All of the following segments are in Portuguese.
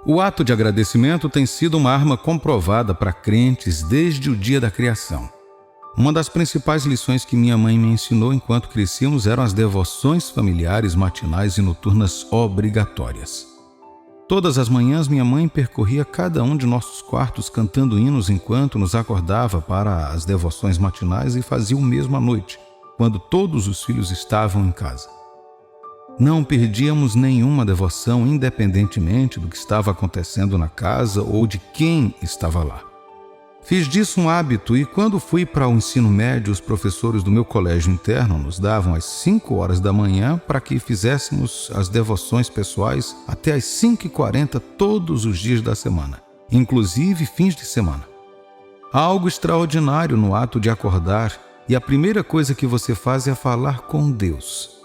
O ato de agradecimento tem sido uma arma comprovada para crentes desde o dia da criação. Uma das principais lições que minha mãe me ensinou enquanto crescíamos eram as devoções familiares matinais e noturnas obrigatórias. Todas as manhãs minha mãe percorria cada um de nossos quartos cantando hinos enquanto nos acordava para as devoções matinais e fazia o mesmo à noite, quando todos os filhos estavam em casa. Não perdíamos nenhuma devoção, independentemente do que estava acontecendo na casa ou de quem estava lá. Fiz disso um hábito e quando fui para o ensino médio, os professores do meu colégio interno nos davam às 5 horas da manhã para que fizéssemos as devoções pessoais até às 5h40 todos os dias da semana, inclusive fins de semana. Há algo extraordinário no ato de acordar e a primeira coisa que você faz é falar com Deus.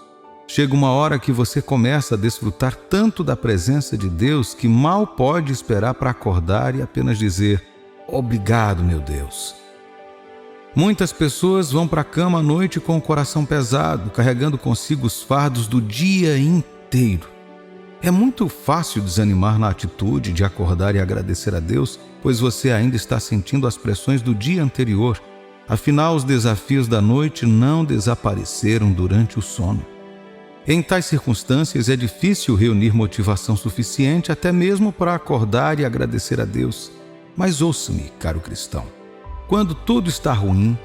Chega uma hora que você começa a desfrutar tanto da presença de Deus que mal pode esperar para acordar e apenas dizer: obrigado, meu Deus. Muitas pessoas vão para a cama à noite com o coração pesado, carregando consigo os fardos do dia inteiro. É muito fácil desanimar na atitude de acordar e agradecer a Deus, pois você ainda está sentindo as pressões do dia anterior. Afinal, os desafios da noite não desapareceram durante o sono. Em tais circunstâncias, é difícil reunir motivação suficiente até mesmo para acordar e agradecer a Deus. Mas ouça-me, caro cristão, quando tudo está ruim,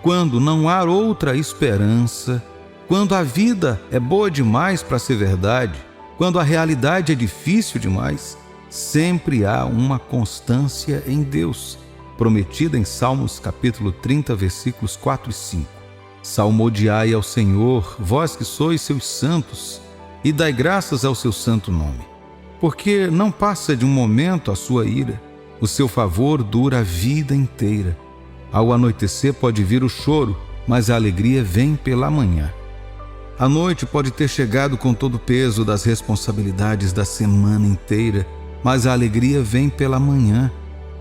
quando não há outra esperança, quando a vida é boa demais para ser verdade, quando a realidade é difícil demais, sempre há uma constância em Deus, prometida em Salmos capítulo 30, versículos 4 e 5. Salmodiai ao Senhor, vós que sois seus santos, e dai graças ao seu santo nome, porque não passa de um momento a sua ira. O seu favor dura a vida inteira. Ao anoitecer pode vir o choro, mas a alegria vem pela manhã. A noite pode ter chegado com todo o peso das responsabilidades da semana inteira, mas a alegria vem pela manhã.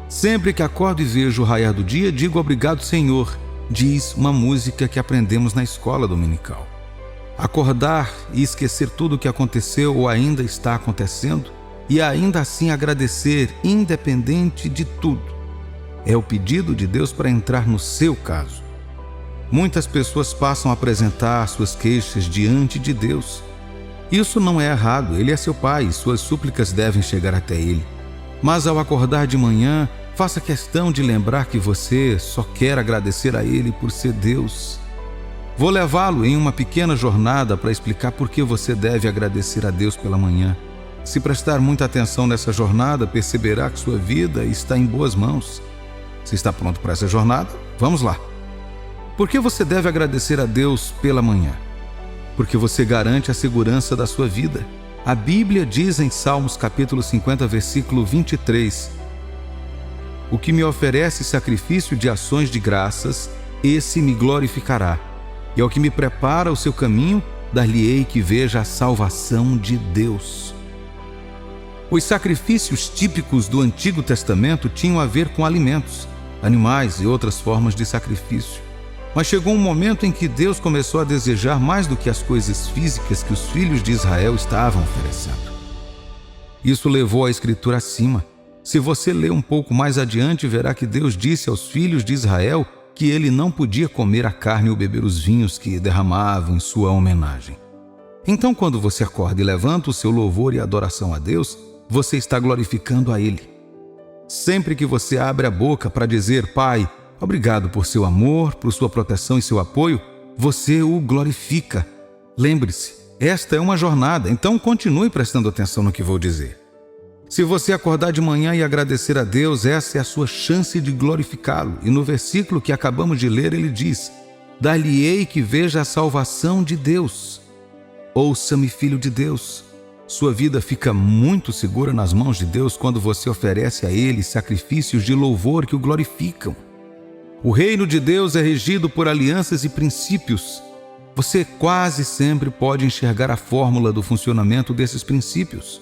Sempre que acordo e vejo o raiar do dia, digo obrigado, Senhor, diz uma música que aprendemos na escola dominical. Acordar e esquecer tudo o que aconteceu ou ainda está acontecendo, e ainda assim agradecer, independente de tudo. É o pedido de Deus para entrar no seu caso. Muitas pessoas passam a apresentar suas queixas diante de Deus. Isso não é errado, Ele é seu Pai e suas súplicas devem chegar até Ele. Mas ao acordar de manhã, faça questão de lembrar que você só quer agradecer a Ele por ser Deus. Vou levá-lo em uma pequena jornada para explicar por que você deve agradecer a Deus pela manhã. Se prestar muita atenção nessa jornada, perceberá que sua vida está em boas mãos. Se está pronto para essa jornada, vamos lá. Por que você deve agradecer a Deus pela manhã? Porque você garante a segurança da sua vida. A Bíblia diz em Salmos capítulo 50, versículo 23: o que me oferece sacrifício de ações de graças, esse me glorificará. E ao que me prepara o seu caminho, dar-lhe-ei que veja a salvação de Deus. Os sacrifícios típicos do Antigo Testamento tinham a ver com alimentos, animais e outras formas de sacrifício. Mas chegou um momento em que Deus começou a desejar mais do que as coisas físicas que os filhos de Israel estavam oferecendo. Isso levou a Escritura acima. Se você ler um pouco mais adiante, verá que Deus disse aos filhos de Israel que ele não podia comer a carne ou beber os vinhos que derramavam em sua homenagem. Então, quando você acorda e levanta o seu louvor e adoração a Deus, você está glorificando a Ele. Sempre que você abre a boca para dizer: Pai, obrigado por seu amor, por sua proteção e seu apoio, você o glorifica. Lembre-se, esta é uma jornada, então continue prestando atenção no que vou dizer. Se você acordar de manhã e agradecer a Deus, essa é a sua chance de glorificá-lo. E no versículo que acabamos de ler, ele diz: dar-lhe-ei que veja a salvação de Deus. Ouça-me, filho de Deus. Sua vida fica muito segura nas mãos de Deus quando você oferece a Ele sacrifícios de louvor que o glorificam. O reino de Deus é regido por alianças e princípios. Você quase sempre pode enxergar a fórmula do funcionamento desses princípios.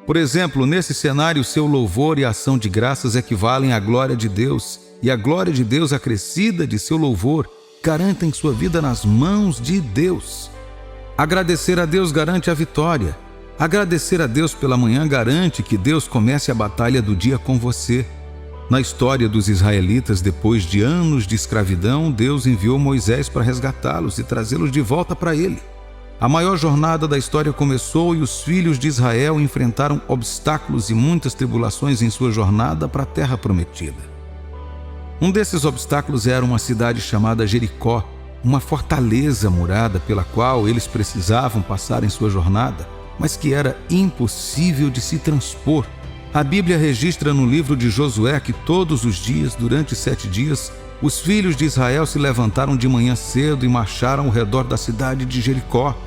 Por exemplo, nesse cenário, seu louvor e ação de graças equivalem à glória de Deus, e a glória de Deus acrescida de seu louvor garantem sua vida nas mãos de Deus. Agradecer a Deus garante a vitória. Agradecer a Deus pela manhã garante que Deus comece a batalha do dia com você. Na história dos israelitas, depois de anos de escravidão, Deus enviou Moisés para resgatá-los e trazê-los de volta para Ele. A maior jornada da história começou e os filhos de Israel enfrentaram obstáculos e muitas tribulações em sua jornada para a terra prometida. Um desses obstáculos era uma cidade chamada Jericó, uma fortaleza murada pela qual eles precisavam passar em sua jornada, mas que era impossível de se transpor. A Bíblia registra no livro de Josué que todos os dias, durante 7 dias, os filhos de Israel se levantaram de manhã cedo e marcharam ao redor da cidade de Jericó.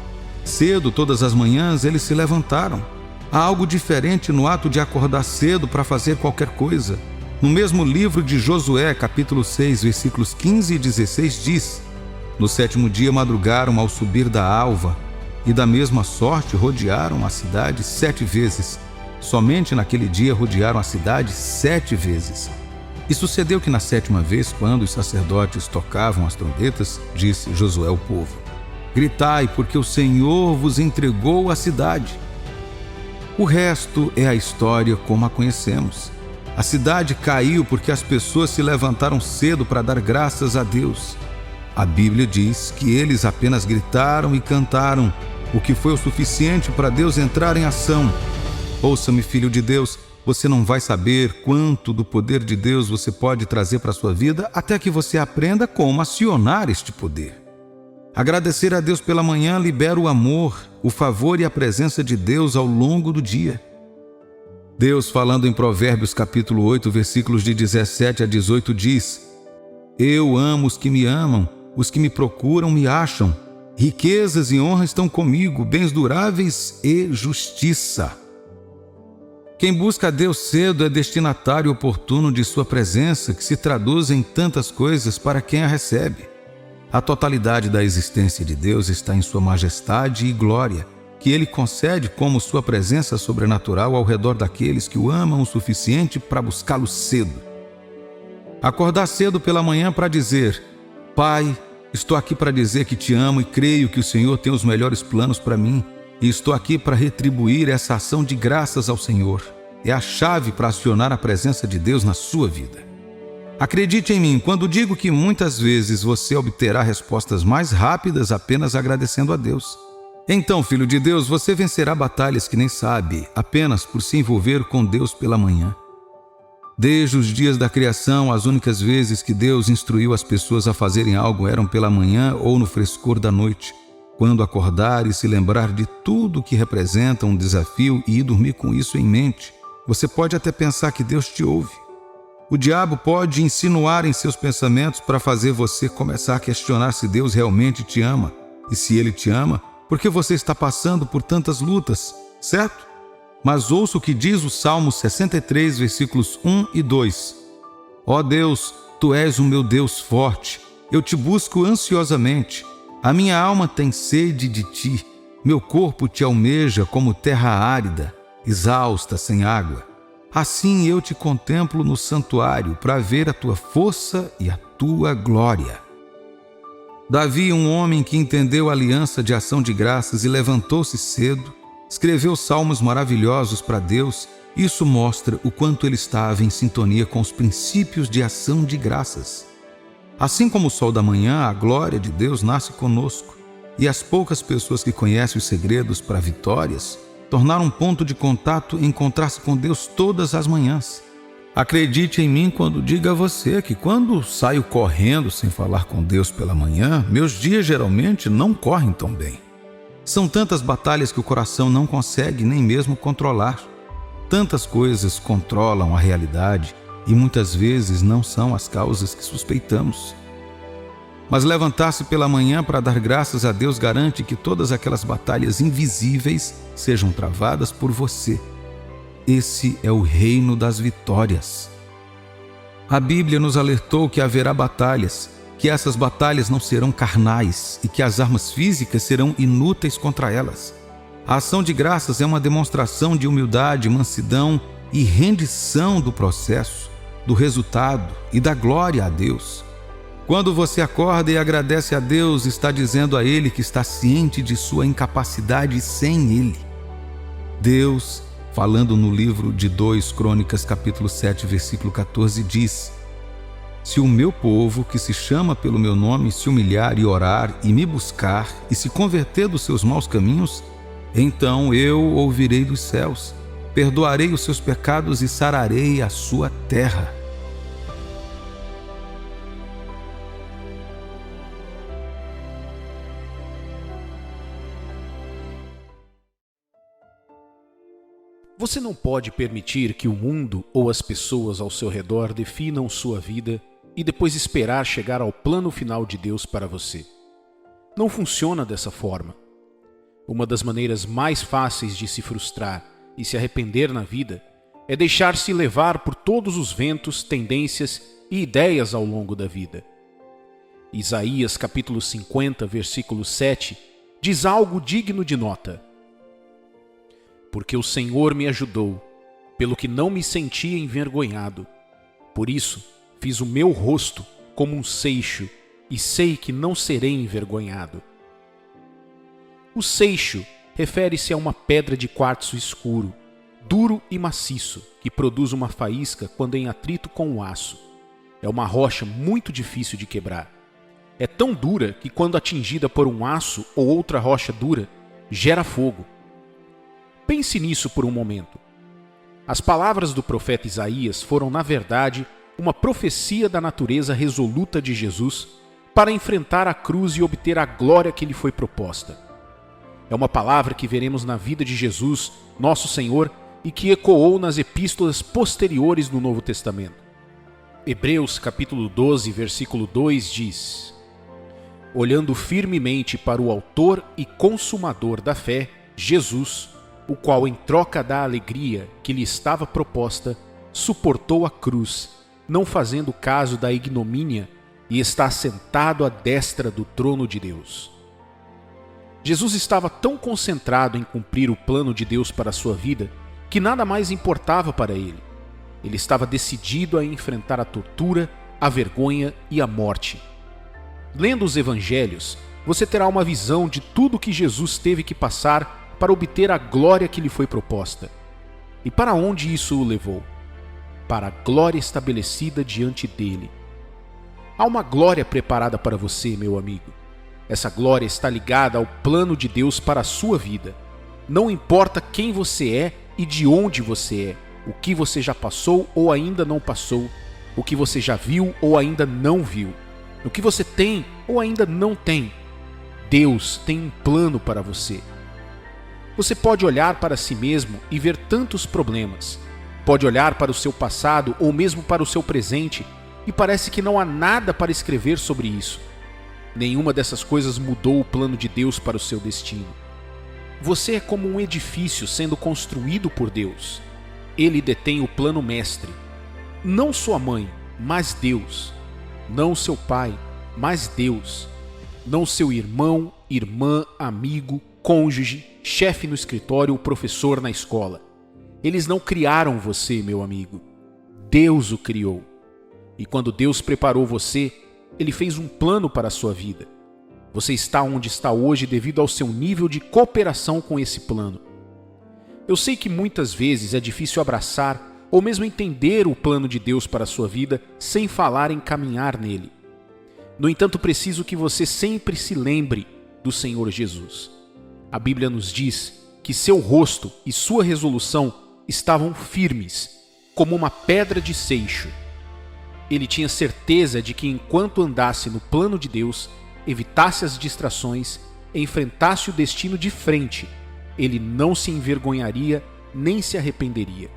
Cedo, todas as manhãs, eles se levantaram. Há algo diferente no ato de acordar cedo para fazer qualquer coisa. No mesmo livro de Josué, capítulo 6, versículos 15 e 16, diz: No 7º dia madrugaram ao subir da alva, e da mesma sorte rodearam a cidade 7 vezes. Somente naquele dia rodearam a cidade 7 vezes. E sucedeu que na 7ª vez, quando os sacerdotes tocavam as trombetas, disse Josué ao povo: Gritai, porque o Senhor vos entregou a cidade. O resto é a história como a conhecemos. A cidade caiu porque as pessoas se levantaram cedo para dar graças a Deus. A Bíblia diz que eles apenas gritaram e cantaram, o que foi o suficiente para Deus entrar em ação. Ouça-me, filho de Deus, você não vai saber quanto do poder de Deus você pode trazer para a sua vida até que você aprenda como acionar este poder. Agradecer a Deus pela manhã libera o amor, o favor e a presença de Deus ao longo do dia. Deus, falando em Provérbios capítulo 8, versículos de 17 a 18, diz: Eu amo os que me amam, os que me procuram me acham. Riquezas e honra estão comigo, bens duráveis e justiça. Quem busca a Deus cedo é destinatário oportuno de sua presença, que se traduz em tantas coisas para quem a recebe. A totalidade da existência de Deus está em sua majestade e glória, que Ele concede como sua presença sobrenatural ao redor daqueles que o amam o suficiente para buscá-lo cedo. Acordar cedo pela manhã para dizer: Pai, estou aqui para dizer que te amo e creio que o Senhor tem os melhores planos para mim, e estou aqui para retribuir essa ação de graças ao Senhor. É a chave para acionar a presença de Deus na sua vida. Acredite em mim quando digo que muitas vezes você obterá respostas mais rápidas apenas agradecendo a Deus. Então, filho de Deus, você vencerá batalhas que nem sabe, apenas por se envolver com Deus pela manhã. Desde os dias da criação, as únicas vezes que Deus instruiu as pessoas a fazerem algo eram pela manhã ou no frescor da noite, quando acordar e se lembrar de tudo que representa um desafio e ir dormir com isso em mente. Você pode até pensar que Deus te ouve. O diabo pode insinuar em seus pensamentos para fazer você começar a questionar se Deus realmente te ama. E se Ele te ama, por que você está passando por tantas lutas, certo? Mas ouça o que diz o Salmo 63, versículos 1 e 2. Ó Deus, Tu és o meu Deus forte, eu te busco ansiosamente. A minha alma tem sede de Ti, meu corpo Te almeja como terra árida, exausta sem água. Assim eu te contemplo no santuário para ver a Tua força e a Tua glória. Davi, um homem que entendeu a aliança de ação de graças e levantou-se cedo, escreveu salmos maravilhosos para Deus. Isso mostra o quanto ele estava em sintonia com os princípios de ação de graças. Assim como o sol da manhã, a glória de Deus nasce conosco, e as poucas pessoas que conhecem os segredos para vitórias tornaram um ponto de contato encontrar-se com Deus todas as manhãs. Acredite em mim quando digo a você que quando saio correndo sem falar com Deus pela manhã, meus dias geralmente não correm tão bem. São tantas batalhas que o coração não consegue nem mesmo controlar. Tantas coisas controlam a realidade e muitas vezes não são as causas que suspeitamos. Mas levantar-se pela manhã para dar graças a Deus garante que todas aquelas batalhas invisíveis sejam travadas por você. Esse é o reino das vitórias. A Bíblia nos alertou que haverá batalhas, que essas batalhas não serão carnais e que as armas físicas serão inúteis contra elas. A ação de graças é uma demonstração de humildade, mansidão e rendição do processo, do resultado e da glória a Deus. Quando você acorda e agradece a Deus, está dizendo a Ele que está ciente de sua incapacidade sem Ele. Deus, falando no livro de 2 Crônicas, capítulo 7, versículo 14, diz: Se o meu povo, que se chama pelo meu nome, se humilhar e orar e me buscar e se converter dos seus maus caminhos, então eu ouvirei dos céus, perdoarei os seus pecados e sararei a sua terra. Você não pode permitir que o mundo ou as pessoas ao seu redor definam sua vida e depois esperar chegar ao plano final de Deus para você. Não funciona dessa forma. Uma das maneiras mais fáceis de se frustrar e se arrepender na vida é deixar-se levar por todos os ventos, tendências e ideias ao longo da vida. Isaías capítulo 50, versículo 7, diz algo digno de nota. Porque o Senhor me ajudou, pelo que não me sentia envergonhado. Por isso, fiz o meu rosto como um seixo, e sei que não serei envergonhado. O seixo refere-se a uma pedra de quartzo escuro, duro e maciço, que produz uma faísca quando em atrito com o aço. É uma rocha muito difícil de quebrar. É tão dura que quando atingida por um aço ou outra rocha dura, gera fogo. Pense nisso por um momento. As palavras do profeta Isaías foram, na verdade, uma profecia da natureza resoluta de Jesus para enfrentar a cruz e obter a glória que lhe foi proposta. É uma palavra que veremos na vida de Jesus, nosso Senhor, e que ecoou nas epístolas posteriores do Novo Testamento. Hebreus capítulo 12, versículo 2 diz: Olhando firmemente para o autor e consumador da fé, Jesus, o qual, em troca da alegria que lhe estava proposta, suportou a cruz, não fazendo caso da ignomínia, e está sentado à destra do trono de Deus. Jesus estava tão concentrado em cumprir o plano de Deus para a sua vida, que nada mais importava para ele. Ele estava decidido a enfrentar a tortura, a vergonha e a morte. Lendo os evangelhos, você terá uma visão de tudo que Jesus teve que passar para obter a glória que lhe foi proposta. E para onde isso o levou? Para a glória estabelecida diante dele. Há uma glória preparada para você, meu amigo. Essa glória está ligada ao plano de Deus para a sua vida. Não importa quem você é e de onde você é, o que você já passou ou ainda não passou, o que você já viu ou ainda não viu, o que você tem ou ainda não tem. Deus tem um plano para você. Você pode olhar para si mesmo e ver tantos problemas. Pode olhar para o seu passado ou mesmo para o seu presente e parece que não há nada para escrever sobre isso. Nenhuma dessas coisas mudou o plano de Deus para o seu destino. Você é como um edifício sendo construído por Deus. Ele detém o plano mestre. Não sua mãe, mas Deus. Não seu pai, mas Deus. Não seu irmão, irmã, amigo, cônjuge, chefe no escritório ou professor na escola. Eles não criaram você, meu amigo. Deus o criou. E quando Deus preparou você, Ele fez um plano para a sua vida. Você está onde está hoje devido ao seu nível de cooperação com esse plano. Eu sei que muitas vezes é difícil abraçar ou mesmo entender o plano de Deus para a sua vida sem falar em caminhar nele. No entanto, preciso que você sempre se lembre do Senhor Jesus. A Bíblia nos diz que seu rosto e sua resolução estavam firmes, como uma pedra de seixo. Ele tinha certeza de que enquanto andasse no plano de Deus, evitasse as distrações, enfrentasse o destino de frente, ele não se envergonharia nem se arrependeria.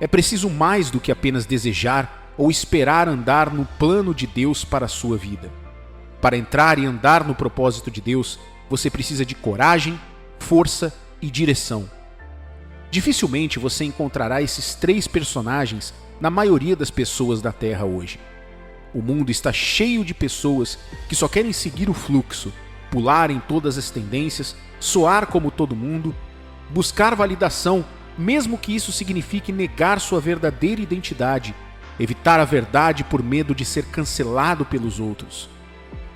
É preciso mais do que apenas desejar ou esperar andar no plano de Deus para a sua vida. Para entrar e andar no propósito de Deus, você precisa de coragem, força e direção. Dificilmente você encontrará esses três personagens na maioria das pessoas da Terra hoje. O mundo está cheio de pessoas que só querem seguir o fluxo, pular em todas as tendências, soar como todo mundo, buscar validação, mesmo que isso signifique negar sua verdadeira identidade, evitar a verdade por medo de ser cancelado pelos outros.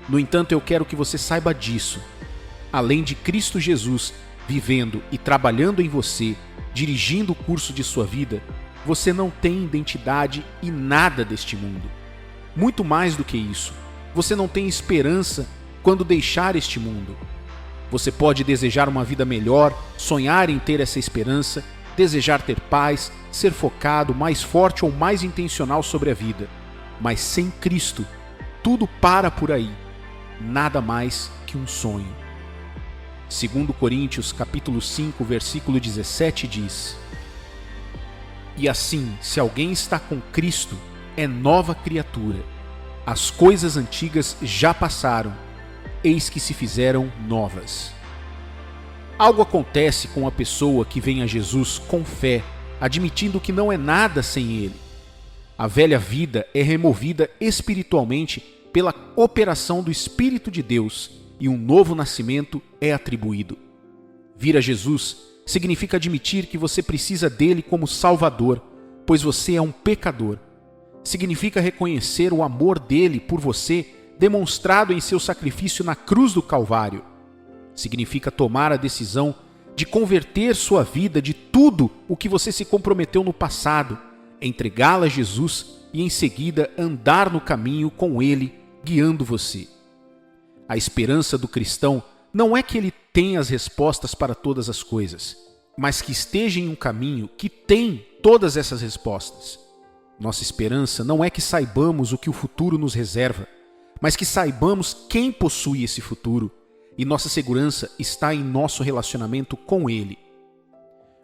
No entanto, eu quero que você saiba disso. Além de Cristo Jesus, vivendo e trabalhando em você, dirigindo o curso de sua vida, você não tem identidade e nada deste mundo. Muito mais do que isso, você não tem esperança quando deixar este mundo. Você pode desejar uma vida melhor, sonhar em ter essa esperança, desejar ter paz, ser focado, mais forte ou mais intencional sobre a vida. Mas sem Cristo, tudo para por aí. Nada mais que um sonho. 2 Coríntios capítulo 5, versículo 17 diz: E assim, se alguém está com Cristo, é nova criatura. As coisas antigas já passaram, eis que se fizeram novas. Algo acontece com a pessoa que vem a Jesus com fé, admitindo que não é nada sem Ele. A velha vida é removida espiritualmente pela operação do Espírito de Deus e um novo nascimento é atribuído. Vir a Jesus significa admitir que você precisa dele como Salvador, pois você é um pecador. Significa reconhecer o amor dele por você demonstrado em seu sacrifício na cruz do Calvário. Significa tomar a decisão de converter sua vida de tudo o que você se comprometeu no passado, entregá-la a Jesus e em seguida andar no caminho com Ele, guiando você. A esperança do cristão não é que ele tenha as respostas para todas as coisas, mas que esteja em um caminho que tem todas essas respostas. Nossa esperança não é que saibamos o que o futuro nos reserva, mas que saibamos quem possui esse futuro, e nossa segurança está em nosso relacionamento com Ele.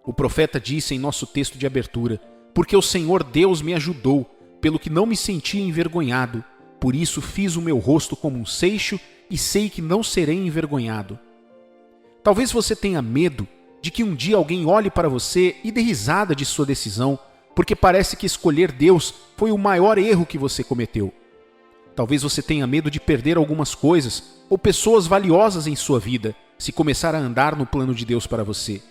O profeta disse em nosso texto de abertura: porque o Senhor Deus me ajudou, pelo que não me senti envergonhado, por isso fiz o meu rosto como um seixo e sei que não serei envergonhado. Talvez você tenha medo de que um dia alguém olhe para você e dê risada de sua decisão, porque parece que escolher Deus foi o maior erro que você cometeu. Talvez você tenha medo de perder algumas coisas ou pessoas valiosas em sua vida se começar a andar no plano de Deus para você.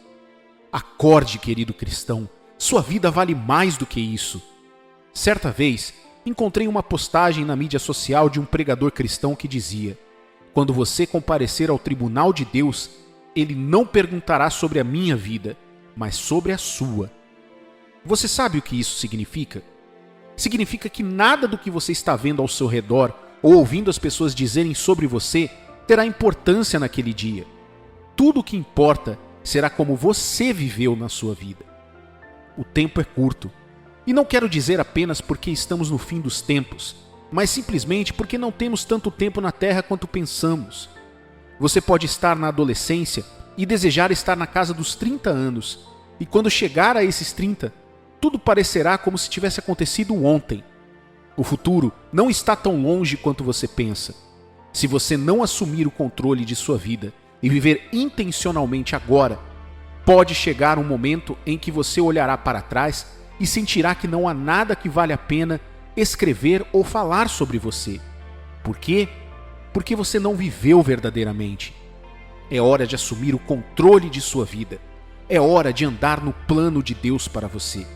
Acorde, querido cristão, sua vida vale mais do que isso. Certa vez, encontrei uma postagem na mídia social de um pregador cristão que dizia: quando você comparecer ao tribunal de Deus, Ele não perguntará sobre a minha vida, mas sobre a sua. Você sabe o que isso significa? Significa que nada do que você está vendo ao seu redor ou ouvindo as pessoas dizerem sobre você terá importância naquele dia. Tudo o que importa será como você viveu na sua vida. O tempo é curto. E não quero dizer apenas porque estamos no fim dos tempos, mas simplesmente porque não temos tanto tempo na Terra quanto pensamos. Você pode estar na adolescência e desejar estar na casa dos 30 anos, e quando chegar a esses 30, tudo parecerá como se tivesse acontecido ontem. O futuro não está tão longe quanto você pensa. Se você não assumir o controle de sua vida e viver intencionalmente agora, pode chegar um momento em que você olhará para trás e sentirá que não há nada que vale a pena escrever ou falar sobre você. Por quê? Porque você não viveu verdadeiramente. É hora de assumir o controle de sua vida. É hora de andar no plano de Deus para você.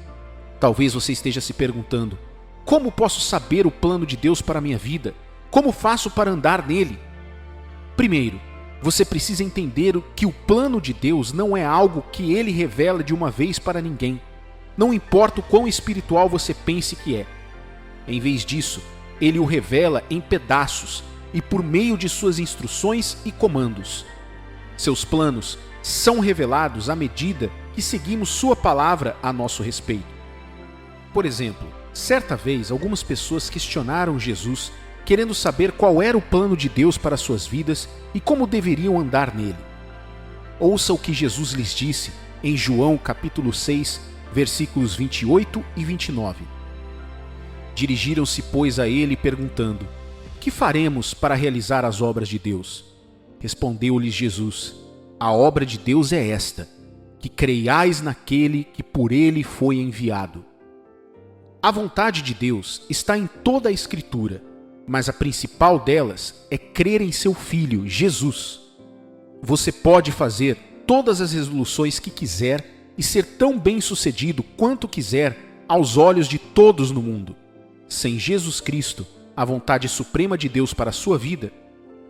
Talvez você esteja se perguntando: como posso saber o plano de Deus para a minha vida? Como faço para andar nele? Primeiro, você precisa entender que o plano de Deus não é algo que Ele revela de uma vez para ninguém. Não importa o quão espiritual você pense que é. Em vez disso, Ele o revela em pedaços e por meio de suas instruções e comandos. Seus planos são revelados à medida que seguimos sua palavra a nosso respeito. Por exemplo, certa vez algumas pessoas questionaram Jesus, querendo saber qual era o plano de Deus para suas vidas e como deveriam andar nele. Ouça o que Jesus lhes disse em João capítulo 6, versículos 28 e 29. Dirigiram-se, pois, a ele perguntando: que faremos para realizar as obras de Deus? Respondeu-lhes Jesus: a obra de Deus é esta, que creiais naquele que por ele foi enviado. A vontade de Deus está em toda a Escritura, mas a principal delas é crer em seu Filho, Jesus. Você pode fazer todas as resoluções que quiser e ser tão bem-sucedido quanto quiser aos olhos de todos no mundo. Sem Jesus Cristo, a vontade suprema de Deus para a sua vida,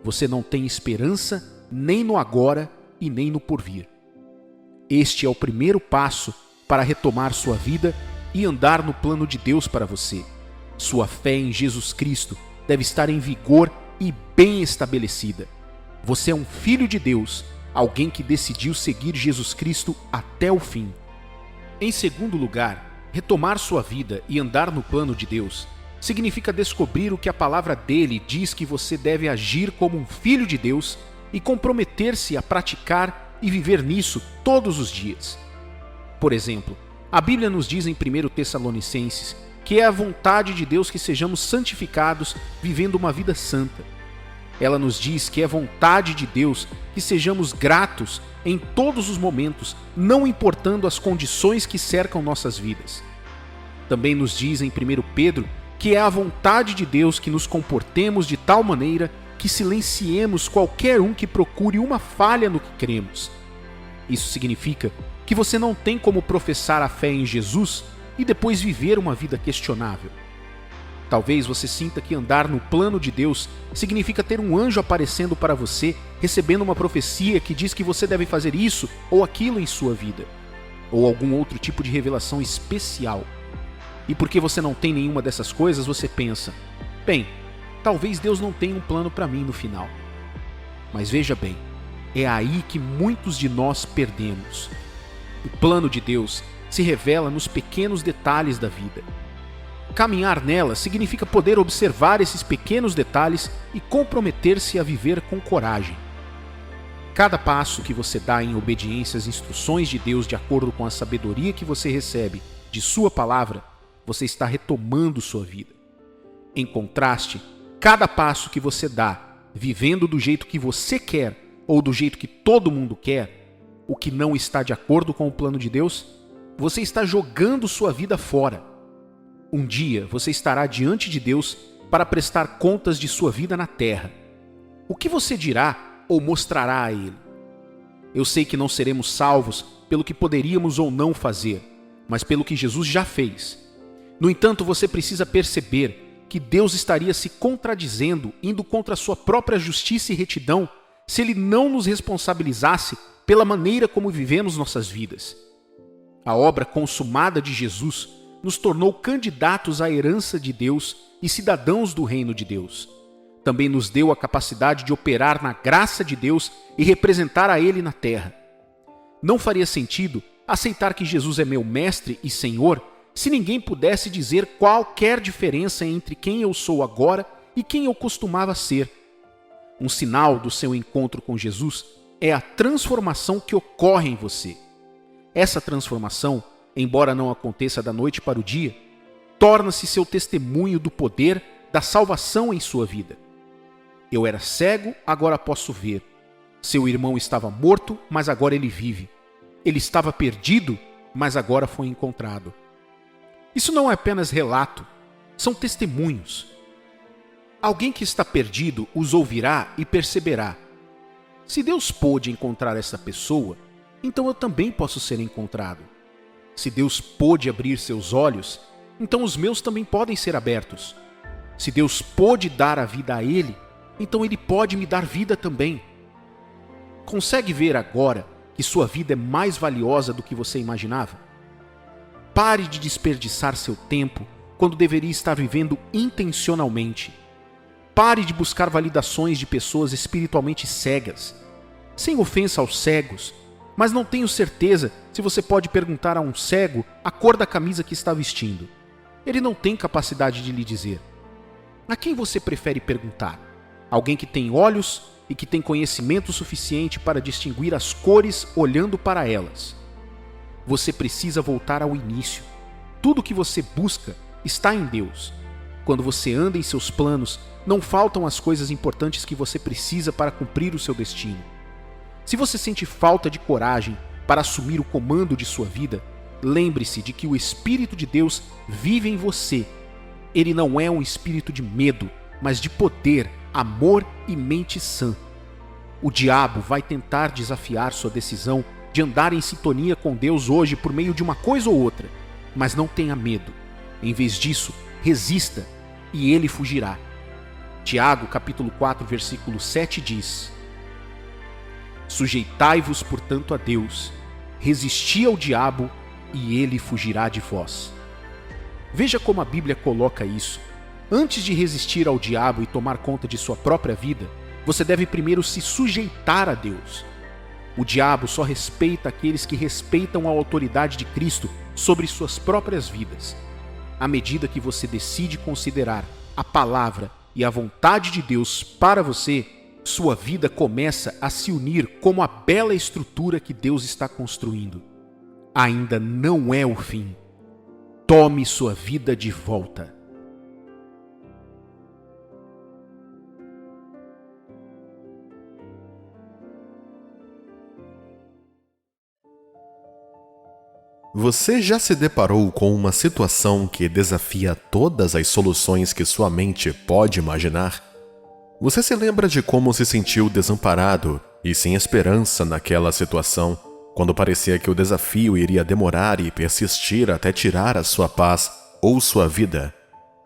você não tem esperança nem no agora e nem no porvir. Este é o primeiro passo para retomar sua vida e andar no plano de Deus para você. Sua fé em Jesus Cristo deve estar em vigor e bem estabelecida. Você é um filho de Deus, alguém que decidiu seguir Jesus Cristo até o fim. Em segundo lugar, retomar sua vida e andar no plano de Deus significa descobrir o que a palavra dele diz que você deve agir como um filho de Deus e comprometer-se a praticar e viver nisso todos os dias. Por exemplo, a Bíblia nos diz em 1 Tessalonicenses que é a vontade de Deus que sejamos santificados vivendo uma vida santa. Ela nos diz que é vontade de Deus que sejamos gratos em todos os momentos, não importando as condições que cercam nossas vidas. Também nos diz em 1 Pedro que é a vontade de Deus que nos comportemos de tal maneira que silenciemos qualquer um que procure uma falha no que cremos. Isso significa que você não tem como professar a fé em Jesus e depois viver uma vida questionável. Talvez você sinta que andar no plano de Deus significa ter um anjo aparecendo para você, recebendo uma profecia que diz que você deve fazer isso ou aquilo em sua vida, ou algum outro tipo de revelação especial. E porque você não tem nenhuma dessas coisas, você pensa: bem, talvez Deus não tenha um plano para mim no final. Mas veja bem, é aí que muitos de nós perdemos. O plano de Deus se revela nos pequenos detalhes da vida. Caminhar nela significa poder observar esses pequenos detalhes e comprometer-se a viver com coragem. Cada passo que você dá em obediência às instruções de Deus de acordo com a sabedoria que você recebe de sua palavra, você está retomando sua vida. Em contraste, cada passo que você dá, vivendo do jeito que você quer ou do jeito que todo mundo quer, o que não está de acordo com o plano de Deus, você está jogando sua vida fora. Um dia você estará diante de Deus para prestar contas de sua vida na terra. O que você dirá ou mostrará a Ele? Eu sei que não seremos salvos pelo que poderíamos ou não fazer, mas pelo que Jesus já fez. No entanto, você precisa perceber que Deus estaria se contradizendo, indo contra a sua própria justiça e retidão, se Ele não nos responsabilizasse pela maneira como vivemos nossas vidas. A obra consumada de Jesus nos tornou candidatos à herança de Deus e cidadãos do reino de Deus. Também nos deu a capacidade de operar na graça de Deus e representar a Ele na terra. Não faria sentido aceitar que Jesus é meu mestre e Senhor se ninguém pudesse dizer qualquer diferença entre quem eu sou agora e quem eu costumava ser. Um sinal do seu encontro com Jesus é a transformação que ocorre em você. Essa transformação, embora não aconteça da noite para o dia, torna-se seu testemunho do poder da salvação em sua vida. Eu era cego, agora posso ver. Seu irmão estava morto, mas agora ele vive. Ele estava perdido, mas agora foi encontrado. Isso não é apenas relato, são testemunhos. Alguém que está perdido os ouvirá e perceberá: se Deus pôde encontrar essa pessoa, então eu também posso ser encontrado. Se Deus pôde abrir seus olhos, então os meus também podem ser abertos. Se Deus pôde dar a vida a ele, então Ele pode me dar vida também. Consegue ver agora que sua vida é mais valiosa do que você imaginava? Pare de desperdiçar seu tempo quando deveria estar vivendo intencionalmente. Pare de buscar validações de pessoas espiritualmente cegas. Sem ofensa aos cegos, mas não tenho certeza se você pode perguntar a um cego a cor da camisa que está vestindo. Ele não tem capacidade de lhe dizer. A quem você prefere perguntar? Alguém que tem olhos e que tem conhecimento suficiente para distinguir as cores olhando para elas. Você precisa voltar ao início. Tudo o que você busca está em Deus. Quando você anda em seus planos, não faltam as coisas importantes que você precisa para cumprir o seu destino. Se você sente falta de coragem para assumir o comando de sua vida, lembre-se de que o Espírito de Deus vive em você. Ele não é um espírito de medo, mas de poder, amor e mente sã. O diabo vai tentar desafiar sua decisão de andar em sintonia com Deus hoje por meio de uma coisa ou outra, mas não tenha medo. Em vez disso, resista e ele fugirá. Tiago, capítulo 4, versículo 7 diz: Sujeitai-vos, portanto, a Deus, resisti ao diabo e ele fugirá de vós. Veja como a Bíblia coloca isso. Antes de resistir ao diabo e tomar conta de sua própria vida, você deve primeiro se sujeitar a Deus. O diabo só respeita aqueles que respeitam a autoridade de Cristo sobre suas próprias vidas. À medida que você decide considerar a palavra e a vontade de Deus para você, sua vida começa a se unir como a bela estrutura que Deus está construindo. Ainda não é o fim. Tome sua vida de volta. Você já se deparou com uma situação que desafia todas as soluções que sua mente pode imaginar? Você se lembra de como se sentiu desamparado e sem esperança naquela situação, quando parecia que o desafio iria demorar e persistir até tirar a sua paz ou sua vida?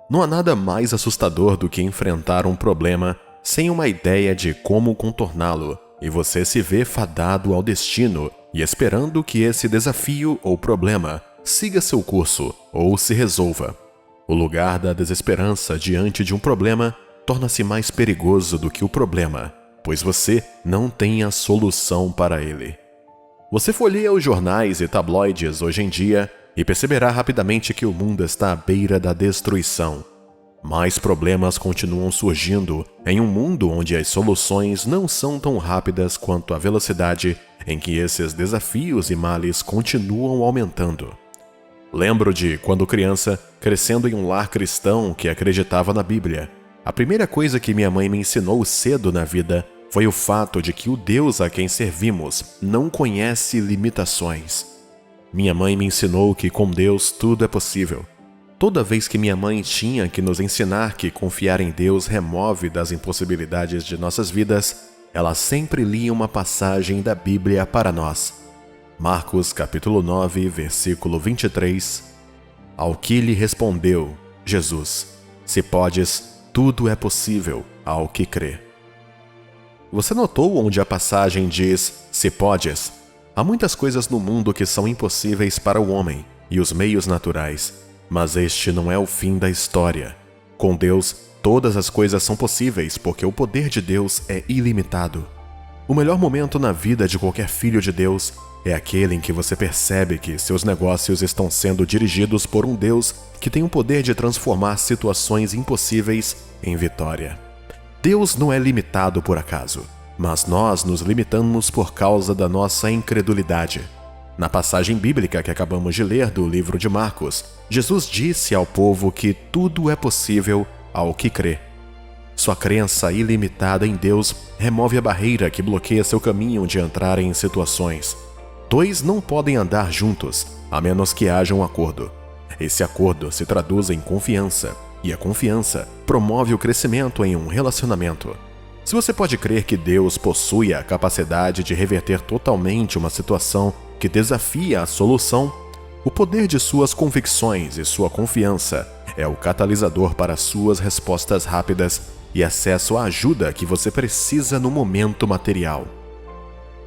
Não há nada mais assustador do que enfrentar um problema sem uma ideia de como contorná-lo, e você se vê fadado ao destino e esperando que esse desafio ou problema siga seu curso ou se resolva. O lugar da desesperança diante de um problema torna-se mais perigoso do que o problema, pois você não tem a solução para ele. Você folheia os jornais e tabloides hoje em dia e perceberá rapidamente que o mundo está à beira da destruição. Mais problemas continuam surgindo em um mundo onde as soluções não são tão rápidas quanto a velocidade em que esses desafios e males continuam aumentando. Lembro de quando criança, crescendo em um lar cristão que acreditava na Bíblia. A primeira coisa que minha mãe me ensinou cedo na vida foi o fato de que o Deus a quem servimos não conhece limitações. Minha mãe me ensinou que com Deus tudo é possível. Toda vez que minha mãe tinha que nos ensinar que confiar em Deus remove das impossibilidades de nossas vidas, ela sempre lia uma passagem da Bíblia para nós. Marcos capítulo 9, versículo 23. Ao que lhe respondeu Jesus: se podes, tudo é possível ao que crê. Você notou onde a passagem diz, se podes? Há muitas coisas no mundo que são impossíveis para o homem e os meios naturais. Mas este não é o fim da história. Com Deus, todas as coisas são possíveis porque o poder de Deus é ilimitado. O melhor momento na vida de qualquer filho de Deus é aquele em que você percebe que seus negócios estão sendo dirigidos por um Deus que tem o poder de transformar situações impossíveis em vitória. Deus não é limitado por acaso, mas nós nos limitamos por causa da nossa incredulidade. Na passagem bíblica que acabamos de ler do livro de Marcos, Jesus disse ao povo que tudo é possível ao que crê. Sua crença ilimitada em Deus remove a barreira que bloqueia seu caminho de entrar em situações. Dois não podem andar juntos, a menos que haja um acordo. Esse acordo se traduz em confiança, e a confiança promove o crescimento em um relacionamento. Se você pode crer que Deus possui a capacidade de reverter totalmente uma situação que desafia a solução, o poder de suas convicções e sua confiança é o catalisador para suas respostas rápidas e acesso à ajuda que você precisa no momento material.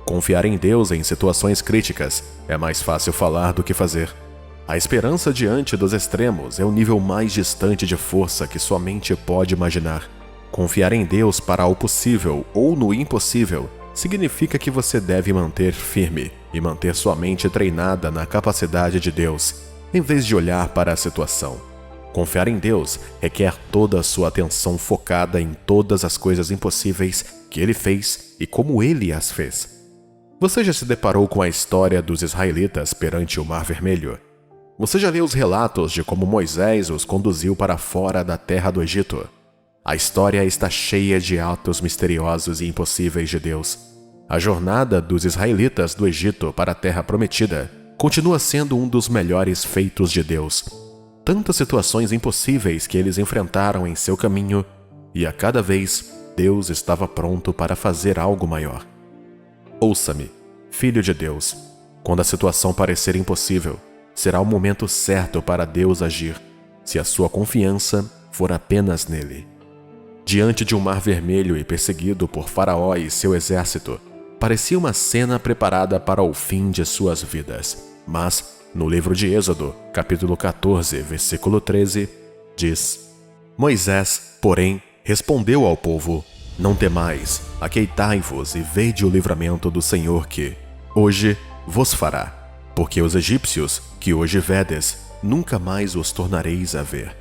Confiar em Deus em situações críticas é mais fácil falar do que fazer. A esperança diante dos extremos é o nível mais distante de força que sua mente pode imaginar. Confiar em Deus para o possível ou no impossível significa que você deve manter firme e manter sua mente treinada na capacidade de Deus, em vez de olhar para a situação. Confiar em Deus requer toda a sua atenção focada em todas as coisas impossíveis que Ele fez e como Ele as fez. Você já se deparou com a história dos israelitas perante o Mar Vermelho? Você já leu os relatos de como Moisés os conduziu para fora da terra do Egito? A história está cheia de atos misteriosos e impossíveis de Deus. A jornada dos israelitas do Egito para a Terra Prometida continua sendo um dos melhores feitos de Deus. Tantas situações impossíveis que eles enfrentaram em seu caminho, e a cada vez Deus estava pronto para fazer algo maior. Ouça-me, filho de Deus. Quando a situação parecer impossível, será o momento certo para Deus agir, se a sua confiança for apenas nele. Diante de um mar vermelho e perseguido por Faraó e seu exército, parecia uma cena preparada para o fim de suas vidas. Mas, no livro de Êxodo, capítulo 14, versículo 13, diz: Moisés, porém, respondeu ao povo: Não temais, aqueitai-vos e vede o livramento do Senhor que, hoje, vos fará, porque os egípcios, que hoje vedes, nunca mais os tornareis a ver.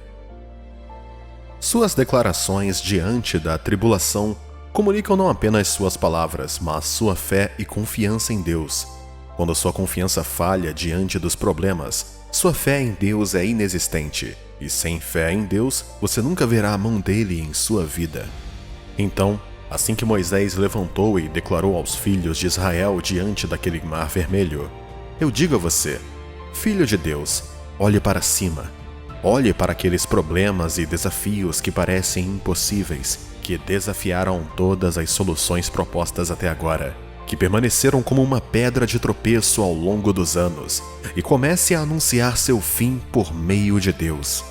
Suas declarações diante da tribulação comunicam não apenas suas palavras, mas sua fé e confiança em Deus. Quando sua confiança falha diante dos problemas, sua fé em Deus é inexistente, e sem fé em Deus, você nunca verá a mão dele em sua vida. Então, assim que Moisés levantou e declarou aos filhos de Israel diante daquele mar vermelho: Eu digo a você, filho de Deus, olhe para cima. Olhe para aqueles problemas e desafios que parecem impossíveis, que desafiaram todas as soluções propostas até agora, que permaneceram como uma pedra de tropeço ao longo dos anos, e comece a anunciar seu fim por meio de Deus.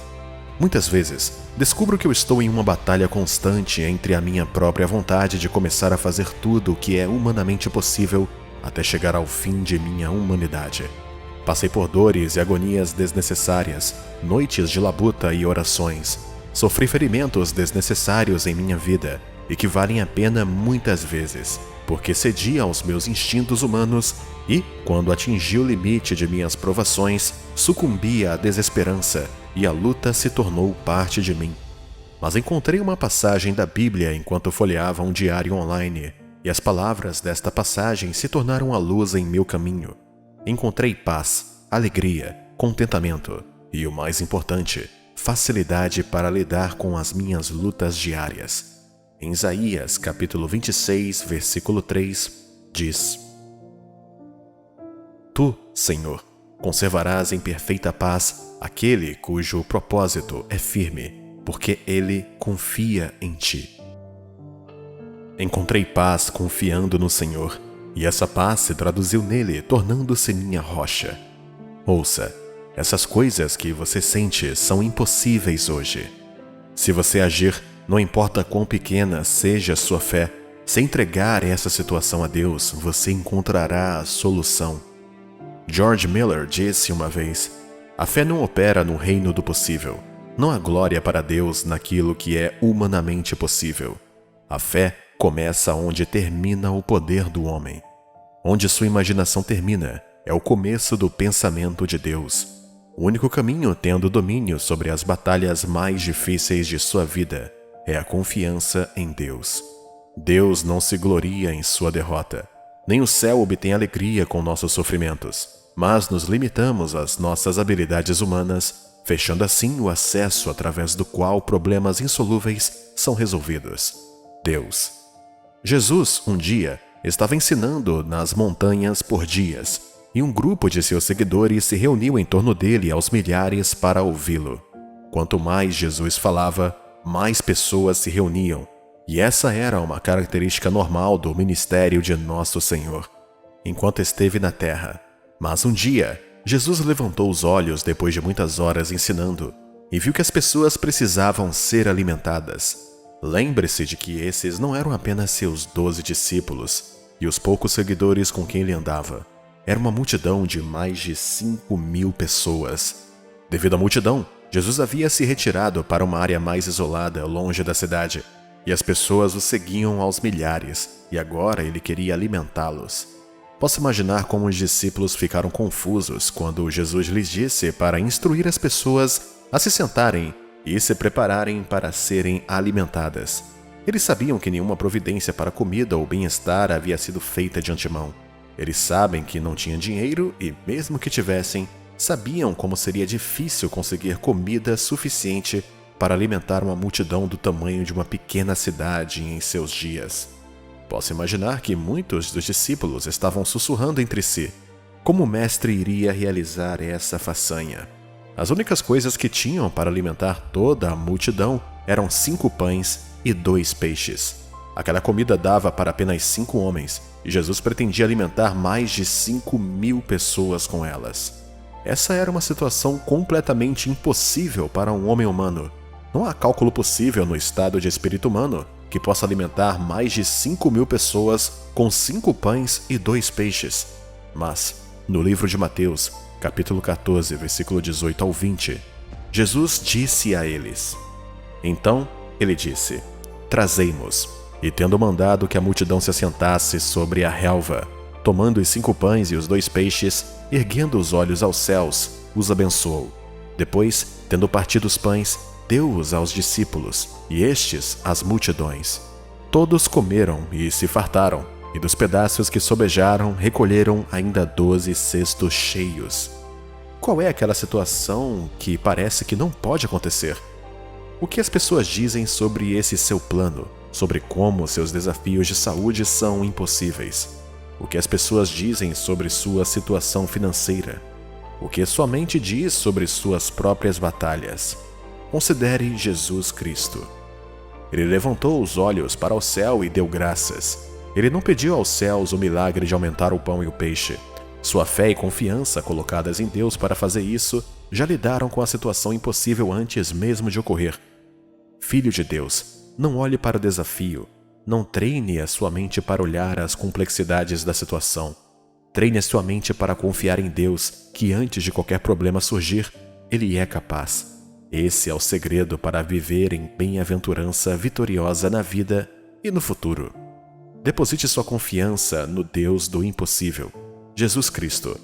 Muitas vezes, descubro que eu estou em uma batalha constante entre a minha própria vontade de começar a fazer tudo o que é humanamente possível até chegar ao fim de minha humanidade. Passei por dores e agonias desnecessárias, noites de labuta e orações. Sofri ferimentos desnecessários em minha vida e que valem a pena muitas vezes, porque cedi aos meus instintos humanos e, quando atingi o limite de minhas provações, sucumbi à desesperança e a luta se tornou parte de mim. Mas encontrei uma passagem da Bíblia enquanto folheava um diário online, e as palavras desta passagem se tornaram a luz em meu caminho. Encontrei paz, alegria, contentamento e, o mais importante, facilidade para lidar com as minhas lutas diárias. Em Isaías, capítulo 26, versículo 3, diz: Tu, Senhor, conservarás em perfeita paz aquele cujo propósito é firme, porque ele confia em ti. Encontrei paz confiando no Senhor, e essa paz se traduziu nele, tornando-se minha rocha. Ouça, essas coisas que você sente são impossíveis hoje. Se você agir, não importa quão pequena seja a sua fé, se entregar essa situação a Deus, você encontrará a solução. George Miller disse uma vez: a fé não opera no reino do possível. Não há glória para Deus naquilo que é humanamente possível. A fé começa onde termina o poder do homem. Onde sua imaginação termina, é o começo do pensamento de Deus. O único caminho tendo domínio sobre as batalhas mais difíceis de sua vida é a confiança em Deus. Deus não se gloria em sua derrota. Nem o céu obtém alegria com nossos sofrimentos, mas nos limitamos às nossas habilidades humanas, fechando assim o acesso através do qual problemas insolúveis são resolvidos. Deus. Jesus, um dia, estava ensinando nas montanhas por dias, e um grupo de seus seguidores se reuniu em torno dele aos milhares para ouvi-lo. Quanto mais Jesus falava, mais pessoas se reuniam, e essa era uma característica normal do ministério de Nosso Senhor, enquanto esteve na terra. Mas um dia, Jesus levantou os olhos depois de muitas horas ensinando, e viu que as pessoas precisavam ser alimentadas. Lembre-se de que esses não eram apenas seus 12 discípulos e os poucos seguidores com quem ele andava. Era uma multidão de mais de 5.000 pessoas. Devido à multidão, Jesus havia se retirado para uma área mais isolada, longe da cidade, e as pessoas o seguiam aos milhares, e agora ele queria alimentá-los. Posso imaginar como os discípulos ficaram confusos quando Jesus lhes disse para instruir as pessoas a se sentarem e se prepararem para serem alimentadas. Eles sabiam que nenhuma providência para comida ou bem-estar havia sido feita de antemão. Eles sabem que não tinham dinheiro e, mesmo que tivessem, sabiam como seria difícil conseguir comida suficiente para alimentar uma multidão do tamanho de uma pequena cidade em seus dias. Posso imaginar que muitos dos discípulos estavam sussurrando entre si como o mestre iria realizar essa façanha. As únicas coisas que tinham para alimentar toda a multidão eram 5 pães e 2 peixes. Aquela comida dava para apenas 5 homens, e Jesus pretendia alimentar mais de 5.000 pessoas com elas. Essa era uma situação completamente impossível para um homem humano. Não há cálculo possível no estado de espírito humano que possa alimentar mais de 5.000 pessoas com 5 pães e 2 peixes. Mas, no livro de Mateus, capítulo 14, versículo 18 ao 20, Jesus disse a eles: Então ele disse: Trazei-mos. E tendo mandado que a multidão se assentasse sobre a relva, tomando os 5 pães e os 2 peixes, erguendo os olhos aos céus, os abençoou. Depois, tendo partido os pães, deu-os aos discípulos, e estes às multidões. Todos comeram e se fartaram, e dos pedaços que sobejaram, recolheram ainda 12 cestos cheios. Qual é aquela situação que parece que não pode acontecer? O que as pessoas dizem sobre esse seu plano? Sobre como seus desafios de saúde são impossíveis? O que as pessoas dizem sobre sua situação financeira? O que sua mente diz sobre suas próprias batalhas? Considere Jesus Cristo. Ele levantou os olhos para o céu e deu graças. Ele não pediu aos céus o milagre de aumentar o pão e o peixe. Sua fé e confiança colocadas em Deus para fazer isso já lidaram com a situação impossível antes mesmo de ocorrer. Filho de Deus, não olhe para o desafio. Não treine a sua mente para olhar as complexidades da situação. Treine a sua mente para confiar em Deus, que antes de qualquer problema surgir, Ele é capaz. Esse é o segredo para viver em bem-aventurança vitoriosa na vida e no futuro. Deposite sua confiança no Deus do impossível, Jesus Cristo.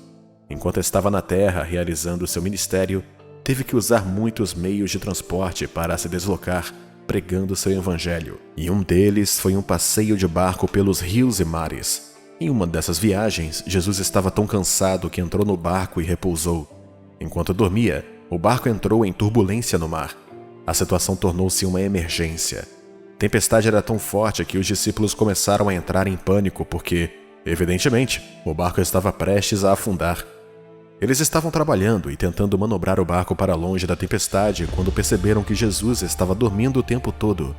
Enquanto estava na terra realizando seu ministério, teve que usar muitos meios de transporte para se deslocar, pregando seu evangelho. E um deles foi um passeio de barco pelos rios e mares. Em uma dessas viagens, Jesus estava tão cansado que entrou no barco e repousou. Enquanto dormia, o barco entrou em turbulência no mar. A situação tornou-se uma emergência. A tempestade era tão forte que os discípulos começaram a entrar em pânico porque, evidentemente, o barco estava prestes a afundar. Eles estavam trabalhando e tentando manobrar o barco para longe da tempestade quando perceberam que Jesus estava dormindo o tempo todo.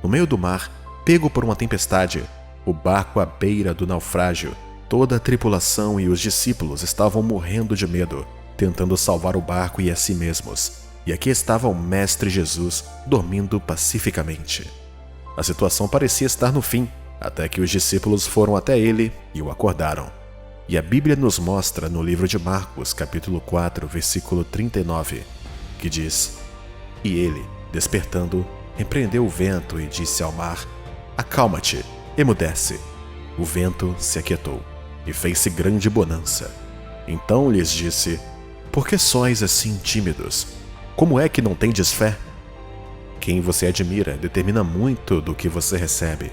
No meio do mar, pego por uma tempestade, o barco à beira do naufrágio, toda a tripulação e os discípulos estavam morrendo de medo, tentando salvar o barco e a si mesmos. E aqui estava o Mestre Jesus dormindo pacificamente. A situação parecia estar no fim, até que os discípulos foram até ele e o acordaram. E a Bíblia nos mostra no livro de Marcos, capítulo 4, versículo 39, que diz: E ele, despertando, repreendeu o vento e disse ao mar: Acalma-te, emudece. O vento se aquietou, e fez-se grande bonança. Então lhes disse: Por que sois assim tímidos? Como é que não tendes fé? Quem você admira determina muito do que você recebe.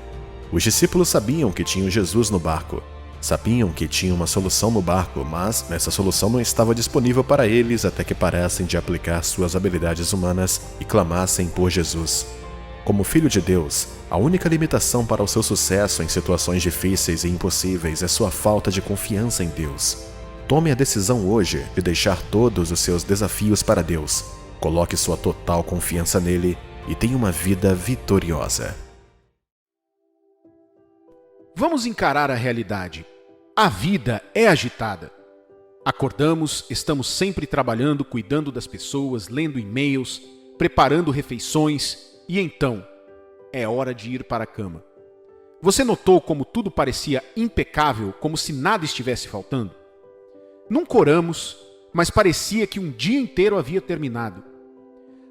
Os discípulos sabiam que tinham Jesus no barco. Sabiam que tinha uma solução no barco, mas essa solução não estava disponível para eles até que parassem de aplicar suas habilidades humanas e clamassem por Jesus. Como filho de Deus, a única limitação para o seu sucesso em situações difíceis e impossíveis é sua falta de confiança em Deus. Tome a decisão hoje de deixar todos os seus desafios para Deus. Coloque sua total confiança nele e tenha uma vida vitoriosa. Vamos encarar a realidade. A vida é agitada. Acordamos, estamos sempre trabalhando, cuidando das pessoas, lendo e-mails, preparando refeições e então é hora de ir para a cama. Você notou como tudo parecia impecável, como se nada estivesse faltando? Nunca oramos, mas parecia que um dia inteiro havia terminado.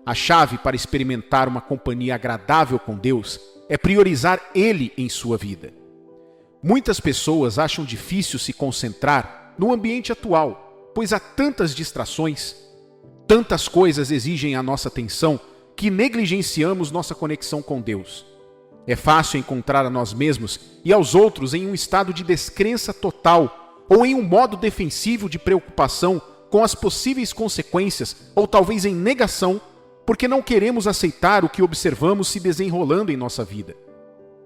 A chave para experimentar uma companhia agradável com Deus é priorizar Ele em sua vida. Muitas pessoas acham difícil se concentrar no ambiente atual, pois há tantas distrações, tantas coisas exigem a nossa atenção que negligenciamos nossa conexão com Deus. É fácil encontrar a nós mesmos e aos outros em um estado de descrença total ou em um modo defensivo de preocupação com as possíveis consequências ou talvez em negação porque não queremos aceitar o que observamos se desenrolando em nossa vida.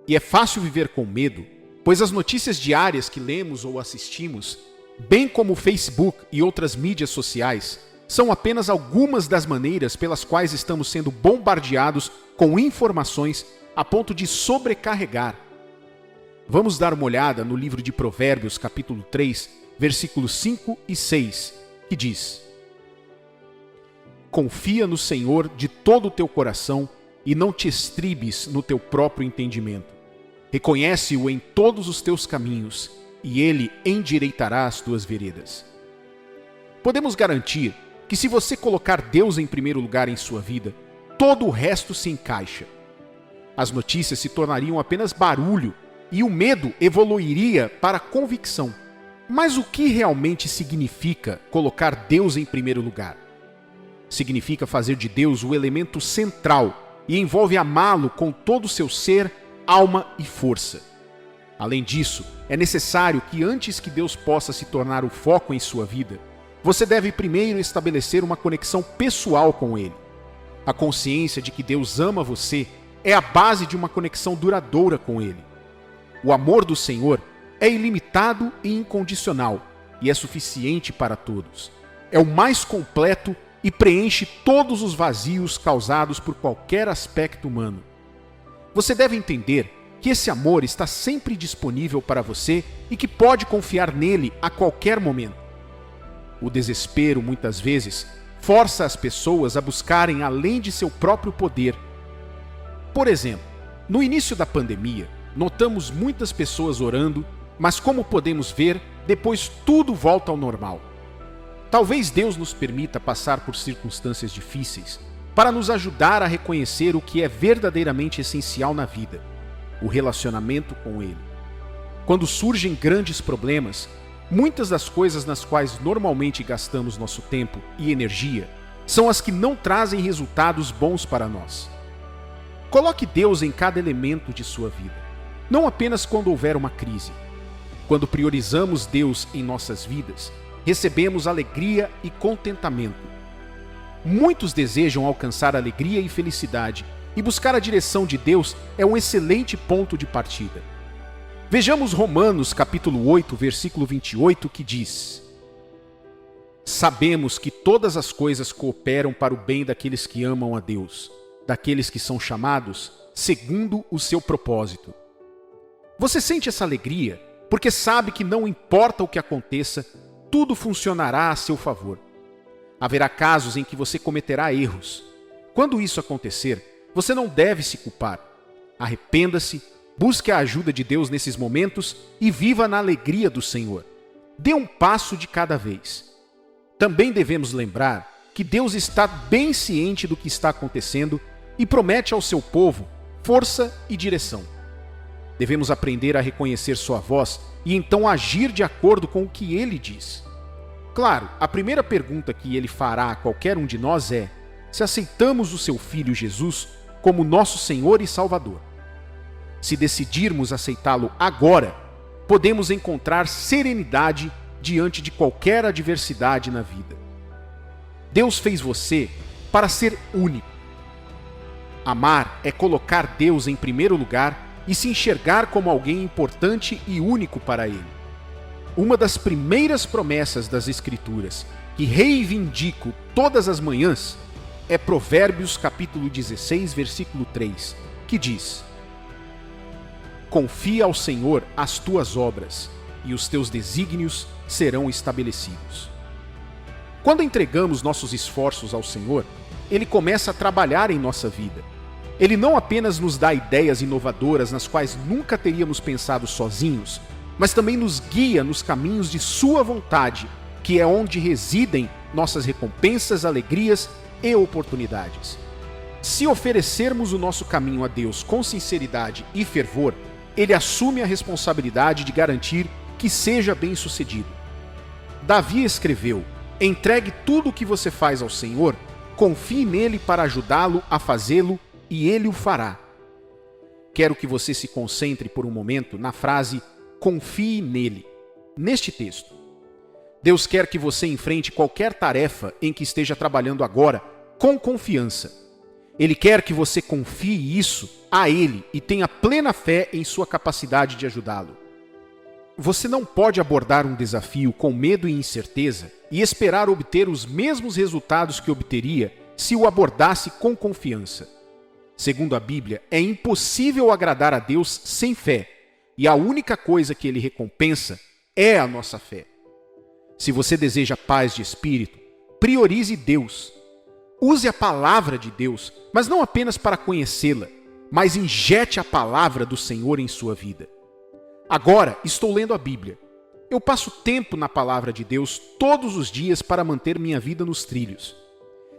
E é fácil viver com medo, pois as notícias diárias que lemos ou assistimos, bem como o Facebook e outras mídias sociais, são apenas algumas das maneiras pelas quais estamos sendo bombardeados com informações a ponto de sobrecarregar. Vamos dar uma olhada no livro de Provérbios, capítulo 3, versículos 5 e 6, que diz: Confia no Senhor de todo o teu coração e não te estribes no teu próprio entendimento. Reconhece-o em todos os teus caminhos, e ele endireitará as tuas veredas. Podemos garantir que se você colocar Deus em primeiro lugar em sua vida, todo o resto se encaixa. As notícias se tornariam apenas barulho e o medo evoluiria para a convicção. Mas o que realmente significa colocar Deus em primeiro lugar? Significa fazer de Deus o elemento central e envolve amá-lo com todo o seu ser, alma e força. Além disso, é necessário que antes que Deus possa se tornar o foco em sua vida, você deve primeiro estabelecer uma conexão pessoal com Ele. A consciência de que Deus ama você é a base de uma conexão duradoura com Ele. O amor do Senhor é ilimitado e incondicional e é suficiente para todos. É o mais completo e preenche todos os vazios causados por qualquer aspecto humano. Você deve entender que esse amor está sempre disponível para você e que pode confiar nele a qualquer momento. O desespero, muitas vezes, força as pessoas a buscarem além de seu próprio poder. Por exemplo, no início da pandemia, notamos muitas pessoas orando, mas como podemos ver, depois tudo volta ao normal. Talvez Deus nos permita passar por circunstâncias difíceis para nos ajudar a reconhecer o que é verdadeiramente essencial na vida: o relacionamento com Ele. Quando surgem grandes problemas, muitas das coisas nas quais normalmente gastamos nosso tempo e energia são as que não trazem resultados bons para nós. Coloque Deus em cada elemento de sua vida, não apenas quando houver uma crise. Quando priorizamos Deus em nossas vidas, recebemos alegria e contentamento. Muitos desejam alcançar alegria e felicidade, e buscar a direção de Deus é um excelente ponto de partida. Vejamos Romanos capítulo 8, versículo 28, que diz: Sabemos que todas as coisas cooperam para o bem daqueles que amam a Deus, daqueles que são chamados segundo o seu propósito. Você sente essa alegria porque sabe que não importa o que aconteça, tudo funcionará a seu favor. Haverá casos em que você cometerá erros. Quando isso acontecer, você não deve se culpar. Arrependa-se, busque a ajuda de Deus nesses momentos e viva na alegria do Senhor. Dê um passo de cada vez. Também devemos lembrar que Deus está bem ciente do que está acontecendo e promete ao seu povo força e direção. Devemos aprender a reconhecer sua voz e então agir de acordo com o que Ele diz. Claro, a primeira pergunta que Ele fará a qualquer um de nós é se aceitamos o seu Filho Jesus como nosso Senhor e Salvador. Se decidirmos aceitá-lo agora, podemos encontrar serenidade diante de qualquer adversidade na vida. Deus fez você para ser único. Amar é colocar Deus em primeiro lugar e se enxergar como alguém importante e único para Ele. Uma das primeiras promessas das Escrituras que reivindico todas as manhãs é Provérbios capítulo 16, versículo 3, que diz: Confia ao Senhor as tuas obras, e os teus desígnios serão estabelecidos. Quando entregamos nossos esforços ao Senhor, Ele começa a trabalhar em nossa vida. Ele não apenas nos dá ideias inovadoras nas quais nunca teríamos pensado sozinhos, mas também nos guia nos caminhos de sua vontade, que é onde residem nossas recompensas, alegrias e oportunidades. Se oferecermos o nosso caminho a Deus com sinceridade e fervor, Ele assume a responsabilidade de garantir que seja bem-sucedido. Davi escreveu: Entregue tudo o que você faz ao Senhor, confie nele para ajudá-lo a fazê-lo e Ele o fará. Quero que você se concentre por um momento na frase confie nele, neste texto. Deus quer que você enfrente qualquer tarefa em que esteja trabalhando agora com confiança. Ele quer que você confie isso a Ele e tenha plena fé em sua capacidade de ajudá-lo. Você não pode abordar um desafio com medo e incerteza e esperar obter os mesmos resultados que obteria se o abordasse com confiança. Segundo a Bíblia, é impossível agradar a Deus sem fé, e a única coisa que Ele recompensa é a nossa fé. Se você deseja paz de espírito, priorize Deus. Use a palavra de Deus, mas não apenas para conhecê-la, mas injete a palavra do Senhor em sua vida. Agora estou lendo a Bíblia. Eu passo tempo na palavra de Deus todos os dias para manter minha vida nos trilhos.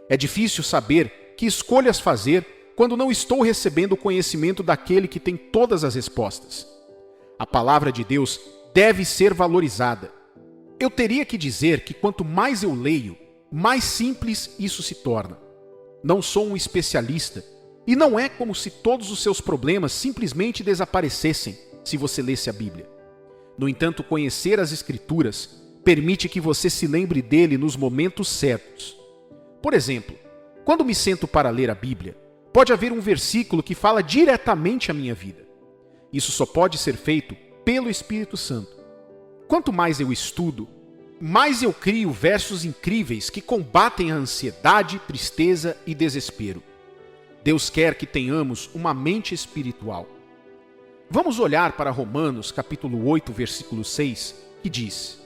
É difícil saber que escolhas fazer quando não estou recebendo o conhecimento daquele que tem todas as respostas. A palavra de Deus deve ser valorizada. Eu teria que dizer que quanto mais eu leio, mais simples isso se torna. Não sou um especialista, e não é como se todos os seus problemas simplesmente desaparecessem se você lesse a Bíblia. No entanto, conhecer as Escrituras permite que você se lembre dele nos momentos certos. Por exemplo, quando me sento para ler a Bíblia, pode haver um versículo que fala diretamente à minha vida. Isso só pode ser feito pelo Espírito Santo. Quanto mais eu estudo, mais eu crio versos incríveis que combatem a ansiedade, tristeza e desespero. Deus quer que tenhamos uma mente espiritual. Vamos olhar para Romanos capítulo 8, versículo 6, que diz: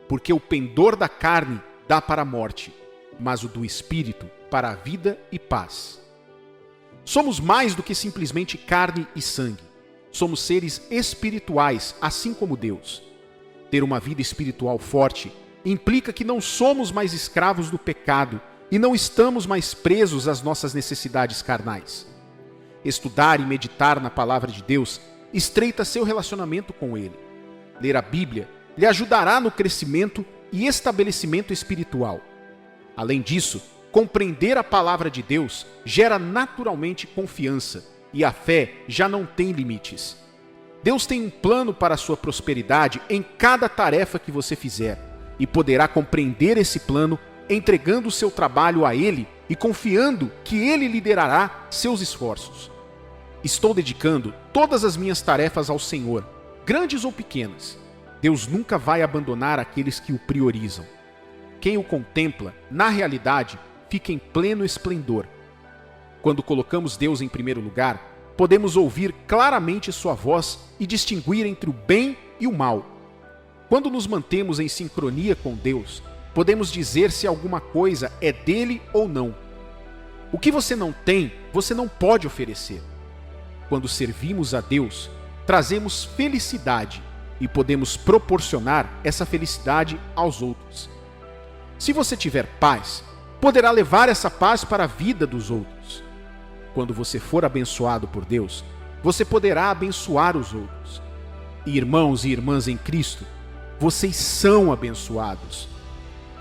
Porque o pendor da carne dá para a morte, mas o do espírito para a vida e paz. Somos mais do que simplesmente carne e sangue. Somos seres espirituais, assim como Deus. Ter uma vida espiritual forte implica que não somos mais escravos do pecado e não estamos mais presos às nossas necessidades carnais. Estudar e meditar na palavra de Deus estreita seu relacionamento com Ele. Ler a Bíblia lhe ajudará no crescimento e estabelecimento espiritual. Além disso, compreender a palavra de Deus gera naturalmente confiança e a fé já não tem limites. Deus tem um plano para a sua prosperidade em cada tarefa que você fizer e poderá compreender esse plano entregando o seu trabalho a Ele e confiando que Ele liderará seus esforços. Estou dedicando todas as minhas tarefas ao Senhor, grandes ou pequenas. Deus nunca vai abandonar aqueles que o priorizam. Quem o contempla, na realidade, fica em pleno esplendor. Quando colocamos Deus em primeiro lugar, podemos ouvir claramente sua voz e distinguir entre o bem e o mal. Quando nos mantemos em sincronia com Deus, podemos dizer se alguma coisa é dele ou não. O que você não tem, você não pode oferecer. Quando servimos a Deus, trazemos felicidade e podemos proporcionar essa felicidade aos outros. Se você tiver paz, poderá levar essa paz para a vida dos outros. Quando você for abençoado por Deus, você poderá abençoar os outros. Irmãos e irmãs em Cristo, vocês são abençoados.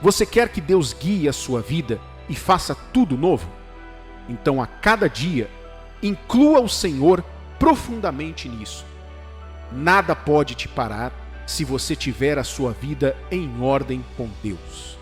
Você quer que Deus guie a sua vida e faça tudo novo? Então, a cada dia, inclua o Senhor profundamente nisso. Nada pode te parar se você tiver a sua vida em ordem com Deus.